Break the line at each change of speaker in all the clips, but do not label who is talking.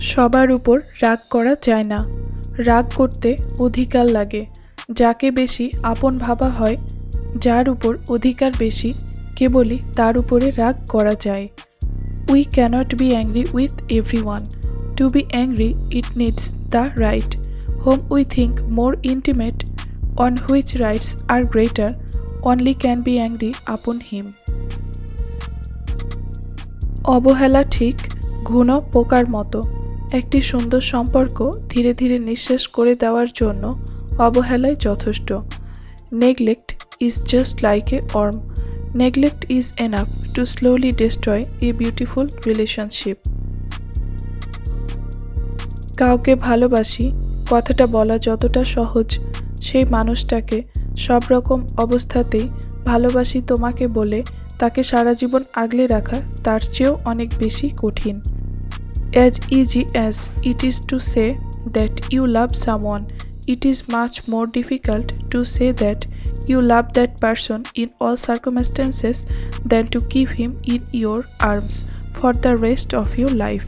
সবার উপর রাগ করা যায় না। রাগ করতে অধিকার লাগে। যাকে বেশি আপন ভাবা হয়, যার উপর অধিকার বেশি, কেবলই তার উপরে রাগ করা যায়। We can't be angry with everyone. To be angry it needs the right, whom we think more intimate, on which rights are greater, only can be angry upon him. অবহেলা ঠিক ঘুণ পোকার মতো। একটি সুন্দর সম্পর্ক ধীরে ধীরে নিঃশেষ করে দেওয়ার জন্য অবহেলাই যথেষ্ট। Neglect is just like a worm. Neglect is enough to slowly destroy a beautiful relationship. কাউকে ভালোবাসি কথাটা বলা যতটা সহজ, সেই মানুষটাকে সব রকম অবস্থাতেই ভালোবাসি তোমাকে বলে তাকে সারা জীবন আগলে রাখা তার চেয়েও অনেক বেশি কঠিন। As easy as it is to say that you love someone, it is much more difficult to say that you love that person in all circumstances than to keep him in your arms for the rest of your life.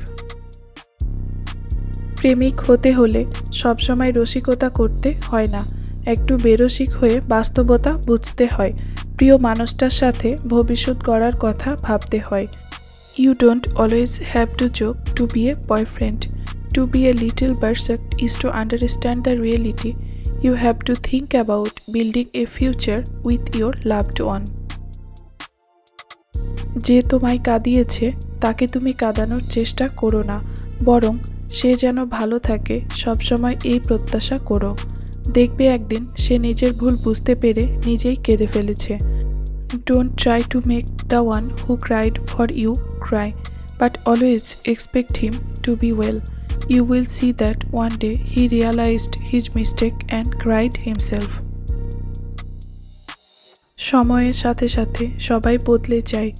প্রেমিক হতে হলে সবসময় রসিকতা করতে হয় না, একটু বেরসিক হয়ে বাস্তবতা বুঝতে হয়। প্রিয় মানুষটার সাথে ভবিষ্যৎ গড়ার কথা ভাবতে হয়। You don't always have to joke to be a boyfriend. To be a little berserk is to understand the reality. You have to think about building a future with your loved one. যে তোমায় কাঁদিয়েছে তাকে তুমি কাঁদানোর চেষ্টা করো না, বরং সে যেন ভালো থাকে সবসময় এই প্রত্যাশা করো। দেখবে একদিন সে নিজের ভুল বুঝতে পেরে নিজেই কেঁদে ফেলেছে। Don't try to make the one who cried for you cry, but always expect him to be well. You will see that one day he realized his mistake and cried himself. সময়ের সাথে সাথে সবাই বদলে যায়,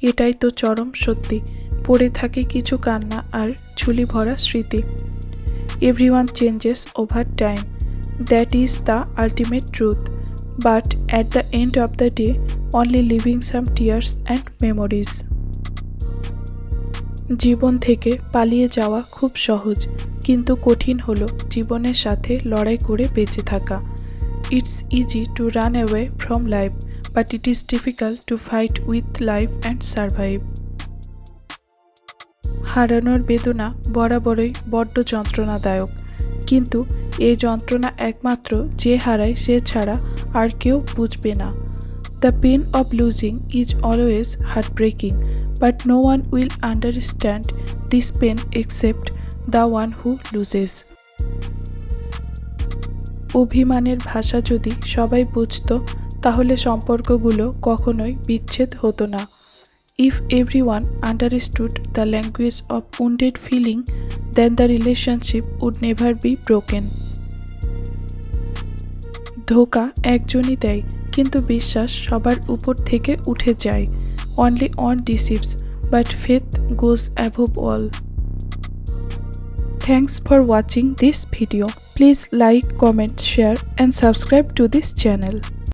এটাই তো চরম সত্যি। পড়ে থাকে কিছু কান্না আর ঝুলি ভরা স্মৃতি। Everyone changes over time. That is the ultimate truth. But at the end of the day, only leaving some tears and memories. জীবন থেকে পালিয়ে যাওয়া খুব সহজ, কিন্তু কঠিন হলো জীবনের সাথে লড়াই করে বেঁচে থাকা। It's easy to run away from life, but it is difficult to fight with life and survive. হারানোর বেদনা বরাবরই বড্ড যন্ত্রণাদায়ক, কিন্তু এই যন্ত্রণা একমাত্র যে হারায় সে ছাড়া আর কেউ বুঝবে না। The pain of losing is always heartbreaking, but no one will understand this pain except the one who loses. অভিমানের ভাষা যদি সবাই বুঝতো, তাহলে সম্পর্কগুলো কখনোই বিচ্ছেদ হতো না। If everyone understood the language of wounded feeling, then the relationship would never be broken. ধোঁকা একজনই দেয়, কিন্তু বিশ্বাস সবার উপর থেকে উঠে যায়। Only one deceives, but faith goes above all. Thanks for watching this video. Please like, comment, share and subscribe to this channel.